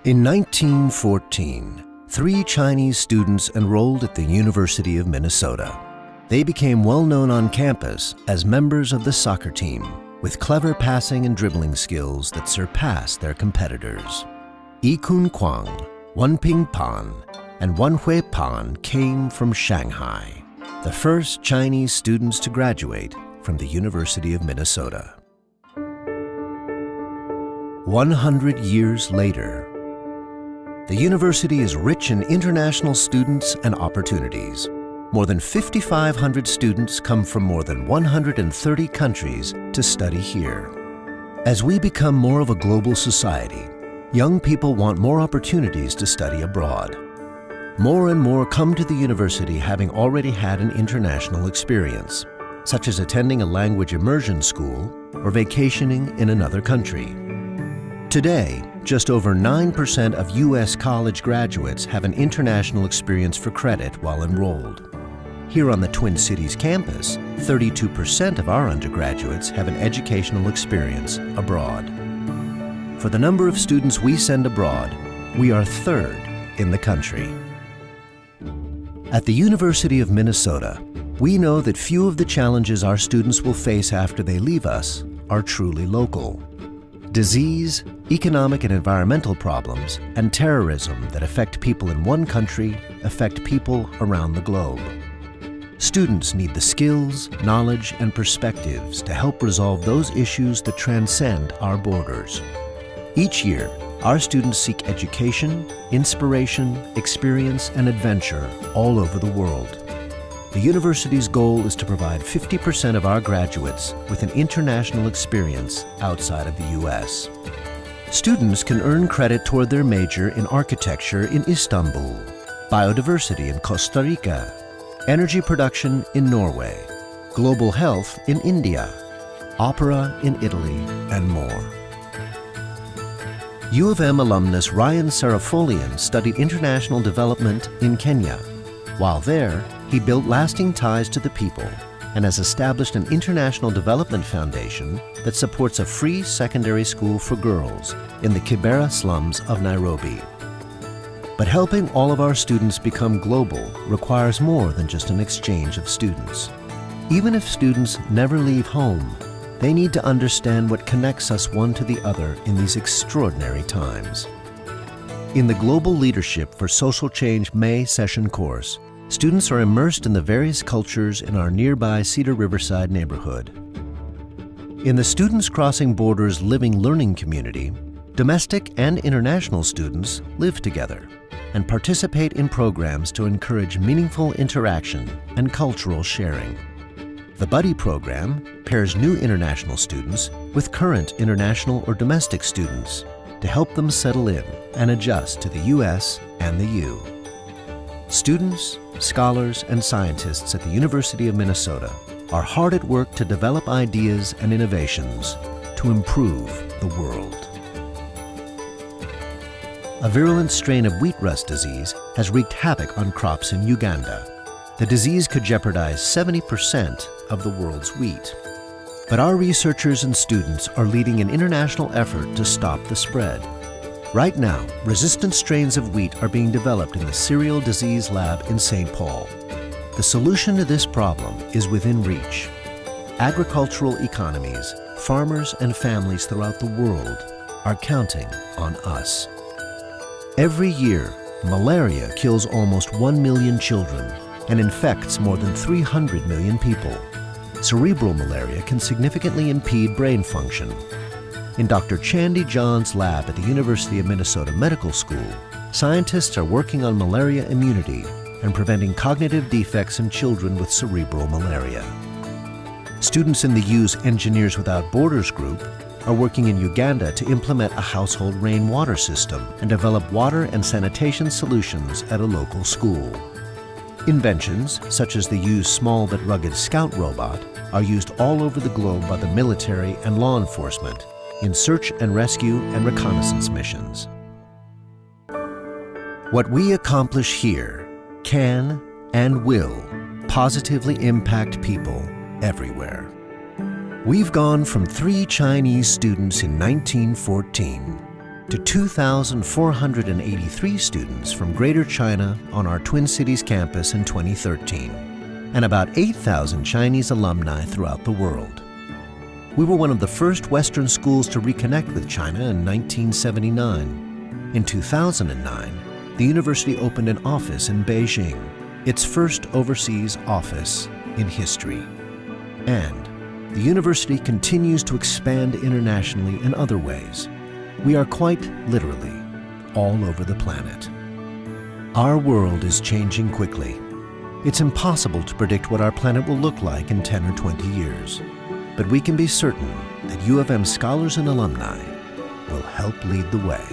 In 1914, 3 Chinese students enrolled at the University of Minnesota. They became well known on campus as members of the soccer team, with clever passing and dribbling skills that surpassed their competitors. Yi Kun Kwang, Wen Ping Pan, and Wen Hui Pan came from Shanghai, the first Chinese students to graduate from the University of Minnesota. 100 years later, the university is rich in international students and opportunities. More than 5,500 students come from more than 130 countries to study here. As we become more of a global society, young people want more opportunities to study abroad. More and more come to the university having already had an international experience, such as attending a language immersion school or vacationing in another country. Today, just over 9% of U.S. college graduates have an international experience for credit while enrolled. Here on the Twin Cities campus, 32% of our undergraduates have an educational experience abroad. For the number of students we send abroad, we are 3rd in the country. At the University of Minnesota, we know that few of the challenges our students will face after they leave us are truly local. Disease, economic and environmental problems, and terrorism that affect people in one country affect people around the globe. Students need the skills, knowledge, and perspectives to help resolve those issues that transcend our borders. Each year, our students seek education, inspiration, experience, and adventure all over the world. The university's goal is to provide 50% of our graduates with an international experience outside of the U.S. Students can earn credit toward their major in architecture in Istanbul, biodiversity in Costa Rica, energy production in Norway, global health in India, opera in Italy, and more. U of M alumnus Ryan Sarafolian studied international development in Kenya. While there, he built lasting ties to the people and has established an international development foundation that supports a free secondary school for girls in the Kibera slums of Nairobi. But helping all of our students become global requires more than just an exchange of students. Even if students never leave home, they need to understand what connects us one to the other in these extraordinary times. In the Global Leadership for Social Change May session course, students are immersed in the various cultures in our nearby Cedar Riverside neighborhood. In the Students Crossing Borders Living Learning community, domestic and international students live together and participate in programs to encourage meaningful interaction and cultural sharing. The Buddy program pairs new international students with current international or domestic students to help them settle in and adjust to the U.S. and the U. Students, scholars, and scientists at the University of Minnesota are hard at work to develop ideas and innovations to improve the world. A virulent strain of wheat rust disease has wreaked havoc on crops in Uganda. The disease could jeopardize 70% of the world's wheat. But our researchers and students are leading an international effort to stop the spread. Right now, resistant strains of wheat are being developed in the Cereal Disease Lab in St. Paul. The solution to this problem is within reach. Agricultural economies, farmers, and families throughout the world are counting on us. Every year, malaria kills almost 1 million children and infects more than 300 million people. Cerebral malaria can significantly impede brain function. In Dr. Chandy John's lab at the University of Minnesota Medical School, scientists are working on malaria immunity and preventing cognitive defects in children with cerebral malaria. Students in the U's Engineers Without Borders group are working in Uganda to implement a household rainwater system and develop water and sanitation solutions at a local school. Inventions, such as the U's small but rugged Scout robot, are used all over the globe by the military and law enforcement in search and rescue and reconnaissance missions. What we accomplish here can and will positively impact people everywhere. We've gone from 3 Chinese students in 1914 to 2,483 students from Greater China on our Twin Cities campus in 2013, and about 8,000 Chinese alumni throughout the world. We were one of the first Western schools to reconnect with China in 1979. In 2009, the university opened an office in Beijing, its first overseas office in history. And the university continues to expand internationally in other ways. We are quite literally all over the planet. Our world is changing quickly. It's impossible to predict what our planet will look like in 10 or 20 years. But we can be certain that U of M scholars and alumni will help lead the way.